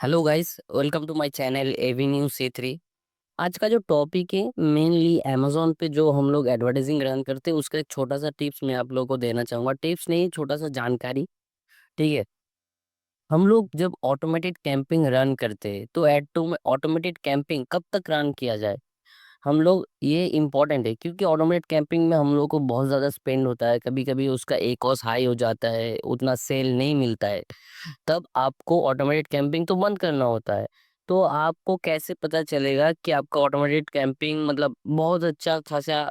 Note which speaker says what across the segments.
Speaker 1: Hello guys, welcome to my channel avenue C3। आज का जो टॉपिक है मेनली अमेजोन पे जो हम लोग एडवर्टाइजिंग रन करते हैं उसका एक छोटा सा टिप्स मैं आप लोगों को देना चाहूंगा। टिप्स नहीं, छोटा सा जानकारी। ठीक है। हम लोग जब ऑटोमेटेड कैंपिंग रन करते हैं तो ऑटोमेटेड कैंपिंग कब तक रन किया जाए हम लोग, ये इम्पोर्टेंट है क्योंकि ऑटोमेटेड कैंपिंग में हम लोग को बहुत ज़्यादा स्पेंड होता है। कभी कभी उसका एक कॉस्ट हाई हो जाता है, उतना सेल नहीं मिलता है। तब आपको ऑटोमेटेड कैंपिंग तो बंद करना होता है। तो आपको कैसे पता चलेगा कि आपका ऑटोमेटेड कैंपिंग मतलब बहुत अच्छा खासा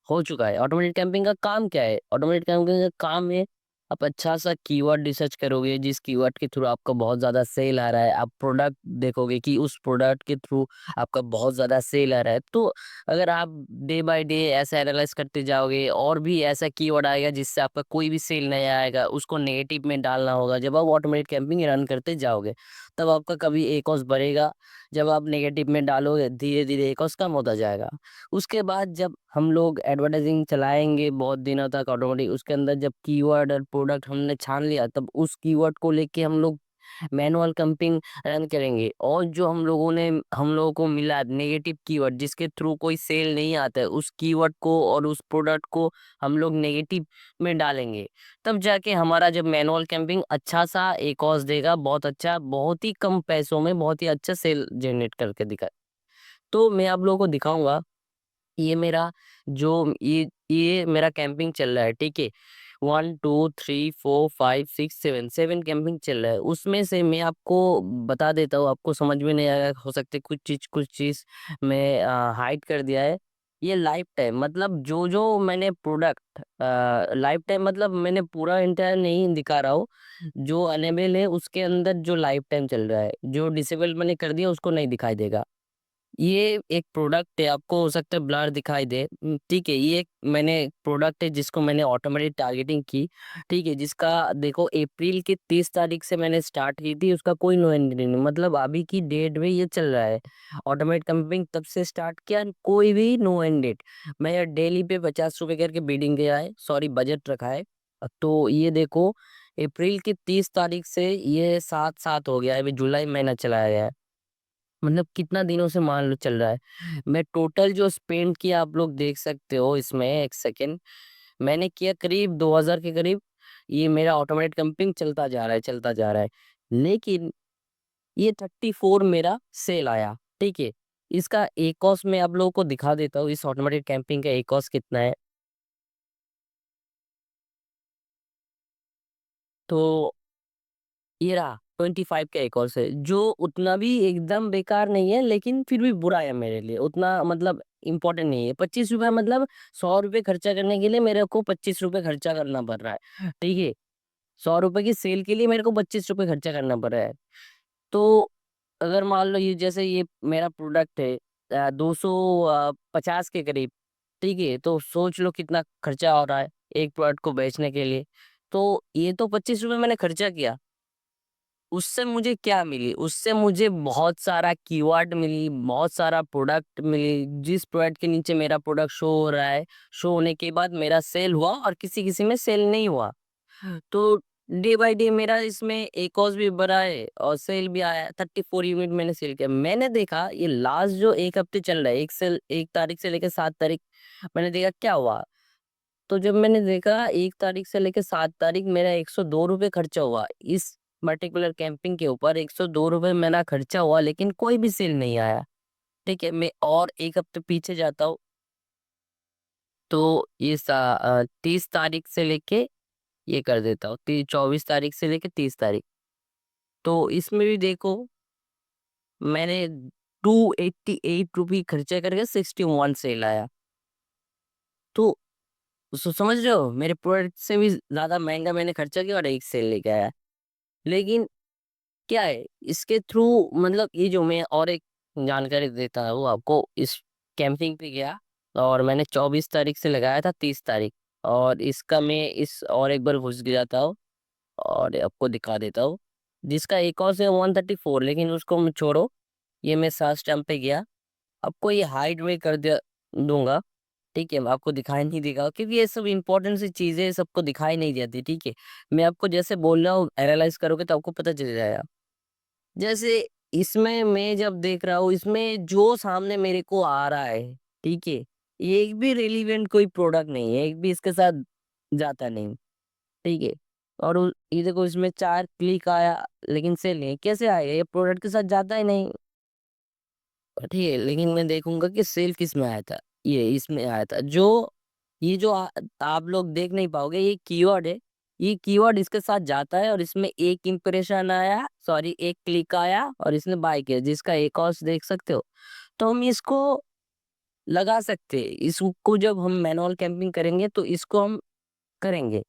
Speaker 1: हो चुका है? ऑटोमेटेड कैंपिंग का काम क्या है? ऑटोमेटेड कैंपिंग का काम है, आप अच्छा सा कीवर्ड रिसर्च करोगे जिस कीवर्ड के थ्रू आपका बहुत ज्यादा सेल आ रहा है। आप प्रोडक्ट देखोगे कि उस प्रोडक्ट के थ्रू आपका बहुत ज्यादा सेल आ रहा है। तो अगर आप डे बाय डे ऐसा एनालाइज करते जाओगे और भी ऐसा कीवर्ड आएगा जिससे आपका कोई भी सेल नहीं आएगा, उसको नेगेटिव में डालना होगा। जब आप ऑटोमेटेड कैंपिंग रन करते जाओगे तब आपका कभी एकॉस बढ़ेगा। जब आप नेगेटिव में डालोगे धीरे धीरे एकॉस कम होता जाएगा। उसके बाद जब हम लोग एडवर्टाइजिंग चलाएंगे बहुत दिनों तक ऑटोमेटिक, उसके अंदर जब कीवर्ड और प्रोडक्ट हमने छान लिया तब उस कीवर्ड को लेके हम लोग मैनुअल कंपिंग रन करेंगे। और जो हम लोगों को मिला नेगेटिव कीवर्ड जिसके थ्रू कोई सेल नहीं आता है, उस कीवर्ड को और उस प्रोडक्ट को हम लोग नेगेटिव में डालेंगे। तब जाके हमारा जब मैनुअल कैंपिंग अच्छा सा एक कॉस्ट देगा, बहुत अच्छा, बहुत ही कम पैसों में बहुत ही अच्छा सेल जनरेट करके दिखा। तो मैं आप लोगों को दिखाऊंगा। ये मेरा जो ये मेरा कैंपिंग चल रहा है, ठीक है। 1 2 3 4 5 6 7 7 कैंपिंग चल रहा है। उसमें से मैं आपको बता देता हूँ, आपको समझ में नहीं आएगा हो सकता है, कुछ चीज मैं हाइड कर दिया है। ये लाइफ टाइम मतलब जो जो मैंने प्रोडक्ट लाइफ टाइम मतलब मैंने पूरा इंटायर नहीं दिखा रहा हूँ। जो अनेबल है उसके अंदर जो लाइफ टाइम चल रहा है, जो डिसेबल मैंने कर दिया उसको नहीं दिखाई देगा। ये एक प्रोडक्ट है, आपको हो सकता है ब्लर दिखाई दे, ठीक है। ये एक मैंने प्रोडक्ट है जिसको मैंने ऑटोमेटिक टारगेटिंग की, ठीक है। जिसका देखो अप्रैल की 30 तारीख से मैंने स्टार्ट की थी, उसका कोई नो एंड नहीं, मतलब अभी की डेट में ये चल रहा है। ऑटोमेटिक कंपिंग तब से स्टार्ट किया, कोई भी नो एंड डेट। मैं डेली पे 50 रुपए करके बिडिंग दिया है, सॉरी बजट रखा है। तो ये देखो अप्रैल की 30 तारीख से ये 7 7 हो गया है, अभी जुलाई महीना चलाया गया है। मतलब कितना दिनों से मान लो चल रहा है। मैं टोटल जो स्पेंड किया आप लोग देख सकते हो इसमें, एक सेकेंड। मैंने किया करीब 2000 के करीब। ये मेरा ऑटोमेटेड कंपिंग चलता जा रहा है, चलता जा रहा है। लेकिन ये 34 मेरा सेल आया, ठीक है। इसका एकॉस मैं आप लोगों को दिखा देता हूँ, इस ऑटोमेटेड कैंपिंग का एकॉस कितना है। तो ये रहा 25 का एक और से, जो उतना भी एकदम बेकार नहीं है लेकिन फिर भी बुरा है मेरे लिए, उतना मतलब इम्पोर्टेंट नहीं है। 25 रुपए मतलब 100 रुपए खर्चा करने के लिए मेरे को 25 रुपए खर्चा करना पड़ रहा है, ठीक है। 100 रुपए की सेल के लिए मेरे को 25 रुपए खर्चा करना पड़ रहा है। तो अगर मान लो ये जैसे ये मेरा प्रोडक्ट है 250 के करीब, ठीक है। तो सोच लो कितना खर्चा हो रहा है एक प्रोडक्ट को बेचने के लिए। तो ये तो 25 रुपए मैंने खर्चा किया, उससे मुझे क्या मिली? उससे मुझे बहुत सारा कीवर्ड मिली, बहुत सारा प्रोडक्ट मिली, जिस प्रोडक्ट के नीचे मेरा प्रोडक्ट शो हो रहा है। शो होने के बाद मेरा सेल हुआ और किसी किसी में सेल नहीं हुआ। तो डे बाय डे मेरा इसमें एक कॉस्ट भी बढ़ा है और सेल भी आया। 34 यूनिट मैंने सेल किया। मैंने देखा ये लास्ट जो एक हफ्ते चल रहा है, एक सेल 1 तारीख से लेकर 7 तारीख, मैंने देखा क्या हुआ। तो जब मैंने देखा 1 तारीख से लेकर 7 तारीख मेरा 102 रुपये खर्चा हुआ इस पर्टिकुलर कैंपिंग के ऊपर। 102 रुपये मेरा खर्चा हुआ लेकिन कोई भी सेल नहीं आया, ठीक है। मैं और एक हफ्ते पीछे जाता हूँ तो ये 30 तारीख से लेके ये कर देता हूँ, 24 तारीख से लेके 30 तारीख। तो इसमें भी देखो मैंने 288 रुपये खर्चा करके 61 सेल आया। तो समझ रहे हो, मेरे प्रोडक्ट से भी ज्यादा महंगा मैंने खर्चा किया और एक सेल लेके आया। लेकिन क्या है इसके थ्रू, मतलब ये जो मैं और एक जानकारी देता हूँ आपको। इस कैंपिंग पे गया और मैंने 24 तारीख से लगाया था 30 तारीख। और इसका मैं इस और एक बार घुस जाता हूँ और आपको दिखा देता हूँ। जिसका एक और से 134, लेकिन उसको मैं छोड़ो। ये मैं सर्च टर्म पे गया, आपको ये हाइड में कर दिया दूंगा, ठीक है। आपको दिखाई नहीं देगा क्योंकि ये सब इंपॉर्टेंट सी चीजें सबको दिखाई नहीं देती, ठीक है। मैं आपको जैसे बोल रहा हूँ एनालाइज करोगे तो आपको पता चल जाएगा। जैसे इसमें मैं जब देख रहा हूँ, इसमें जो सामने मेरे को आ रहा है, ठीक है? एक भी रिलेवेंट कोई प्रोडक्ट नहीं है, एक भी इसके साथ जाता नहीं, ठीक है? और ये देखो, इसमें 4 क्लिक आया, लेकिन सेल नहीं, कैसे आएगा? ये प्रोडक्ट के साथ जाता ही नहीं। ठीक है, लेकिन मैं देखूंगा कि सेल किस में आया था। ये इसमें आया था, जो ये जो आप लोग देख नहीं पाओगे, ये कीवर्ड है। ये कीवर्ड इसके साथ जाता है, और इसमें एक इंप्रेशन आया, सॉरी एक क्लिक आया, और इसने बाय किया, जिसका एक और देख सकते हो। तो हम इसको लगा सकते हैं। इसको जब हम मैनुअल कैंपिंग करेंगे, तो इसको हम करेंगे,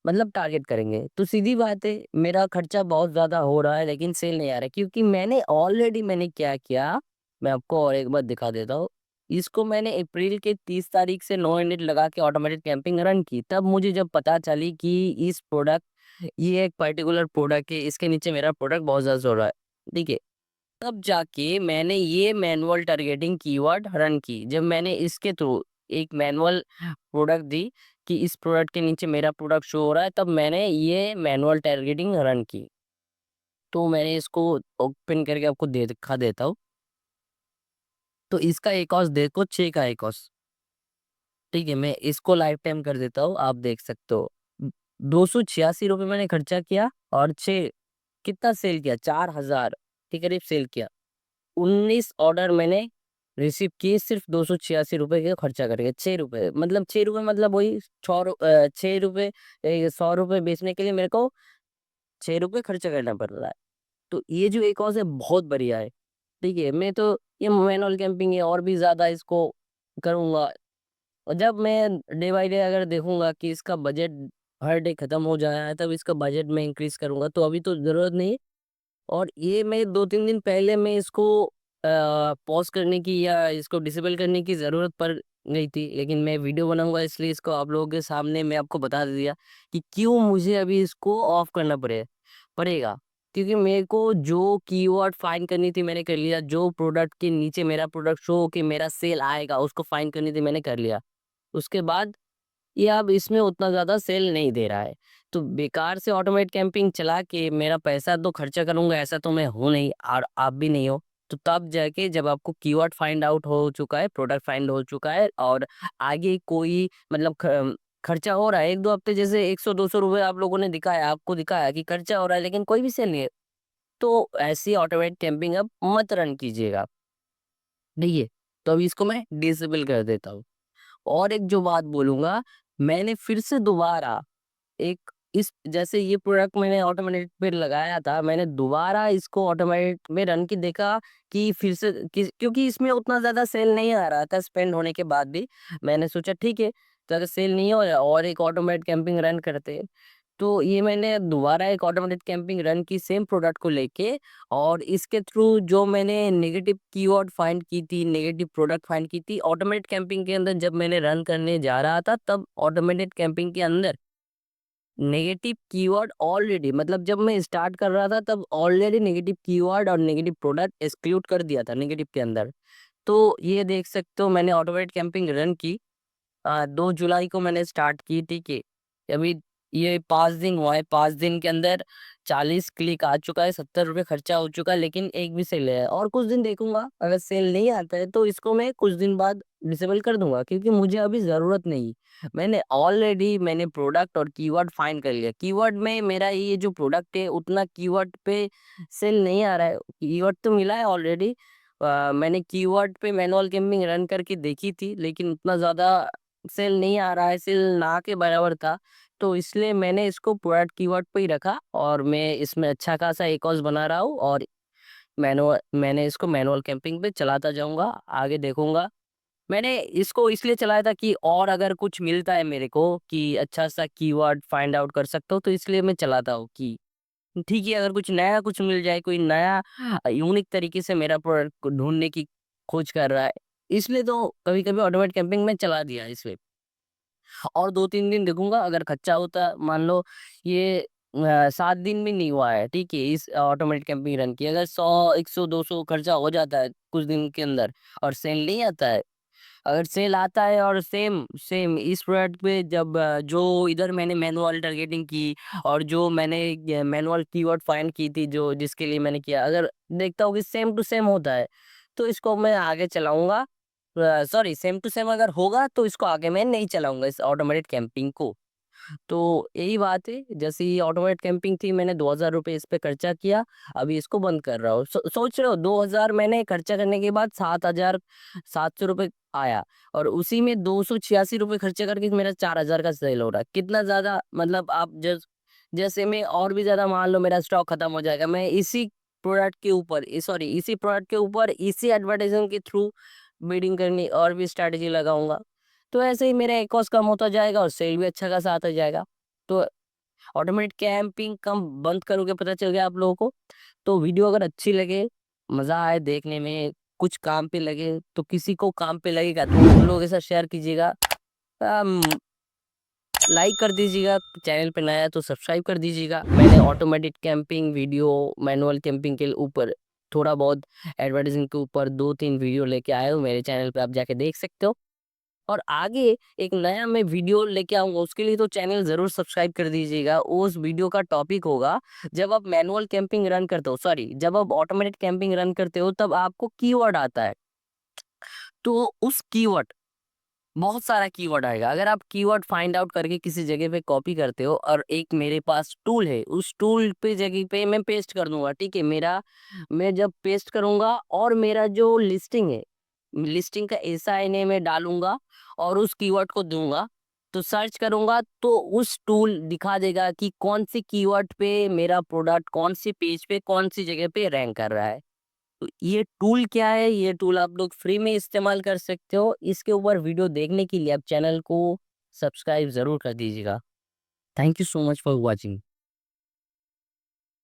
Speaker 1: मतलब टारगेट करेंगे। तो सीधी बात है, मेरा खर्चा बहुत ज्यादा हो रहा है, लेकिन सेल नहीं आ रहा है, क्योंकि मैंने क्या किया, मैं आपको और एक बार दिखा देता हूँ। इसको मैंने अप्रैल के 30 तारीख से नो यूनिट लगा के ऑटोमेटिक कैंपिंग रन की। तब मुझे जब पता चली कि इस प्रोडक्ट, ये एक पर्टिकुलर प्रोडक्ट है, इसके नीचे मेरा प्रोडक्ट बहुत ज्यादा हो रहा है, ठीक है? तब जाके मैंने ये मैनुअल टारगेटिंग कीवर्ड रन की। जब मैंने इसके थ्रू एक मैनुअल प्रोडक्ट दी कि इस प्रोडक्ट के नीचे मेरा प्रोडक्ट शो हो रहा है, तब मैंने ये मैनुअल टारगेटिंग रन की। तो मैंने इसको ओपन करके आपको दिखा देता हूँ। तो इसका एक और देखो, 6 का एक और, ठीक है? मैं इसको लाइफ टाइम कर देता हूँ, आप देख सकते हो। 286 रुपये मैंने खर्चा किया, और 6 कितना सेल किया, 4,000 के करीब सेल किया। 19 ऑर्डर मैंने रिसीव किए, सिर्फ 286 रुपये के खर्चा करके। 6 रुपये मतलब, 6 रुपये मतलब वही 6 रुपये, 100 रुपये बेचने के लिए मेरे को 6 रुपये खर्चा करना पड़ रहा है। तो ये जो एक कॉज है, बहुत बढ़िया है, ठीक है? मैं तो ये मैनुअल कैंपिंग है, और भी ज्यादा इसको करूंगा। और जब मैं डे बाई डे अगर देखूंगा कि इसका बजट हर डे खत्म हो जा रहा है, तब इसका बजट मैं इंक्रीज करूंगा। तो अभी तो जरूरत नहीं। और ये मैं 2-3 दिन पहले मैं इसको पॉज करने की या इसको डिसेबल करने की ज़रूरत पड़ गई थी, लेकिन मैं वीडियो बनाऊंगा, इसलिए इसको आप लोगों के सामने मैं आपको बता दिया कि क्यों मुझे अभी इसको ऑफ करना पड़ेगा। क्योंकि मेरे को जो कीवर्ड फाइंड करनी थी, मैंने कर लिया। जो प्रोडक्ट के नीचे मेरा प्रोडक्ट शो कि मेरा सेल आएगा, उसको फाइंड करनी थी, मैंने कर लिया। उसके बाद ये अब इसमें उतना ज़्यादा सेल नहीं दे रहा है। तो बेकार से ऑटोमेट कैंपिंग चला के मेरा पैसा तो खर्चा करूँगा, ऐसा तो मैं हूँ नहीं, और आप भी नहीं हो। तो तब जाके जब आपको कीवर्ड फाइंड आउट हो चुका है, प्रोडक्ट फाइंड हो चुका है, और आगे कोई मतलब खर्चा हो रहा है, 1-2 हफ्ते जैसे 100-200 रुपये आप लोगों ने दिखाया, आपको दिखाया कि खर्चा हो रहा है, लेकिन कोई भी सेल नहीं है, तो ऐसी ऑटोमेट कैंपिंग अब मत रन कीजिएगा, ठीक है? तो अभी इसको मैं डिसेबल कर देता हूँ। और एक जो बात बोलूँगा, मैंने फिर से दोबारा एक इस जैसे ये प्रोडक्ट मैंने ऑटोमेटिक पे लगाया था, मैंने दोबारा इसको ऑटोमेटिक में रन की, देखा कि फिर से क्योंकि इसमें उतना ज़्यादा सेल नहीं आ रहा था स्पेंड होने के बाद भी। मैंने सोचा ठीक है, तो अगर सेल नहीं हो रहा और एक ऑटोमेटिक कैंपिंग रन करते हैं। तो ये मैंने दोबारा एक ऑटोमेटिक कैंपिंग रन की सेम प्रोडक्ट को लेके, और इसके थ्रू जो मैंने नेगेटिव कीवर्ड फाइंड की थी, नेगेटिव प्रोडक्ट फाइंड की थी, ऑटोमेटिक कैंपिंग के अंदर जब मैंने रन करने जा रहा था, तब ऑटोमेटेड कैंपिंग के अंदर नेगेटिव कीवर्ड ऑलरेडी, मतलब जब मैं स्टार्ट कर रहा था, तब ऑलरेडी नेगेटिव कीवर्ड और नेगेटिव प्रोडक्ट एक्सक्लूड कर दिया था नेगेटिव के अंदर। तो ये देख सकते हो, मैंने ऑटोमेटेड कैंपिंग रन की, 2 जुलाई को मैंने स्टार्ट की, ठीक है? अभी ये 5 दिन हुआ है, 5 दिन के अंदर 40 क्लिक आ चुका है, 70 रुपये खर्चा हो चुका है, लेकिन एक भी सेल है। और कुछ दिन देखूंगा, अगर सेल नहीं आता है तो इसको मैं कुछ दिन बाद डिसेबल कर दूंगा, क्योंकि मुझे अभी जरूरत नहीं। मैंने प्रोडक्ट और कीवर्ड फाइंड कर लिया। कीवर्ड में मेरा ये जो प्रोडक्ट है, उतना कीवर्ड पे सेल नहीं आ रहा है। कीवर्ड तो मिला है ऑलरेडी। मैंने कीवर्ड पे मैनुअल गेमिंग रन करके देखी थी, लेकिन उतना ज्यादा सेल नहीं आ रहा है, सेल ना के बराबर था। तो इसलिए मैंने इसको प्रोडक्ट कीवर्ड पे ही रखा, और मैं इसमें अच्छा खासा एक और बना रहा हूँ, और मैंने इसको मैनुअल कैंपिंग पे चलाता जाऊंगा, आगे देखूंगा। मैंने इसको इसलिए चलाया था कि और अगर कुछ मिलता है मेरे को कि अच्छा सा कीवर्ड फाइंड आउट कर सकता हूँ, तो इसलिए मैं चलाता हूँ कि ठीक है, अगर कुछ नया कुछ मिल जाए, कोई नया यूनिक तरीके से मेरा प्रोडक्ट को ढूंढने की खोज कर रहा है, इसलिए तो कभी कभी ऑटोमेटिक कैंपिंग में चला दिया इसलिए। और 2-3 दिन देखूंगा, अगर खर्चा होता, मान लो ये 7 दिन भी नहीं हुआ है, ठीक है, इस ऑटोमेटिक कैंपिंग रन की, अगर 100 100 200 खर्चा हो जाता है कुछ दिन के अंदर, और सेल नहीं आता है, अगर सेल आता है और सेम सेम इस प्रोडक्ट पे जब जो इधर मैंने मैनुअल टारगेटिंग की और जो मैंने मैनुअल कीवर्ड फाइंड की थी जो जिसके लिए मैंने किया, अगर देखता हूँ कि सेम टू सेम होता है तो इसको मैं आगे चलाऊंगा। सॉरी, सेम टू सेम अगर होगा तो इसको आगे मैं नहीं चलाऊंगा इस ऑटोमेटेड कैंपिंग को। तो यही बात है, जैसे ये ऑटोमेटेड कैंपिंग थी, मैंने 2000 रुपये इस पे खर्चा किया, अभी इसको बंद कर रहा हूँ। सोच रहे हो 2000 मैंने खर्चा करने के बाद 7700 रुपये आया, और उसी में 286 रुपये खर्चे करके मेरा 4000 का सेल हो रहा है। कितना ज्यादा, मतलब आप जैसे में और भी ज्यादा मान लो मेरा स्टॉक खत्म हो जाएगा, मैं इसी प्रोडक्ट के ऊपर, सॉरी इसी प्रोडक्ट के ऊपर इसी एडवर्टाइजमेंट के थ्रू बिडिंग करनी और भी स्ट्रैटेजी लगाऊंगा, तो ऐसे ही मेरा एक कॉस्ट कम होता जाएगा और सेल भी अच्छा खासा आता जाएगा। तो ऑटोमेटेड कैंपिंग कम बंद करोगे, पता चल गया आप लोगों को। तो वीडियो अगर अच्छी लगे, मजा आए देखने में, कुछ काम पे लगे, तो किसी को काम पे लगेगा तो उन लोगों के साथ शेयर कीजिएगा, लाइक कर दीजिएगा, चैनल पे नया है तो सब्सक्राइब कर दीजिएगा। मैंने automated camping video, manual camping के ऊपर थोड़ा बहुत एडवर्टाइजिंग के ऊपर 2-3 वीडियो लेके आया हूँ, मेरे चैनल पे आप जाके देख सकते हो। और आगे एक नया मैं वीडियो लेके आऊंगा, उसके लिए तो चैनल जरूर सब्सक्राइब कर दीजिएगा। उस वीडियो का टॉपिक होगा, जब आप मैनुअल कैंपिंग रन करते हो, सॉरी जब आप ऑटोमेटेड कैंपिंग रन करते हो तब आपको कीवर्ड आता है, तो उस कीवर्ड, बहुत सारा कीवर्ड आएगा, अगर आप कीवर्ड फाइंड आउट करके किसी जगह पे कॉपी करते हो, और एक मेरे पास टूल है, उस टूल पे जगह पे मैं पेस्ट कर दूंगा, ठीक है, मैं जब पेस्ट करूंगा और मेरा जो लिस्टिंग है, लिस्टिंग का SIN में डालूंगा और उस कीवर्ड को दूंगा, तो सर्च करूंगा तो उस टूल दिखा देगा कि कौन सी कीवर्ड पे मेरा प्रोडक्ट कौन सी पेज पे कौन सी जगह पे रैंक कर रहा है। तो ये टूल क्या है, ये टूल आप लोग फ्री में इस्तेमाल कर सकते हो। इसके ऊपर वीडियो देखने के लिए आप चैनल को सब्सक्राइब जरूर कर दीजिएगा। Thank you so much for watching.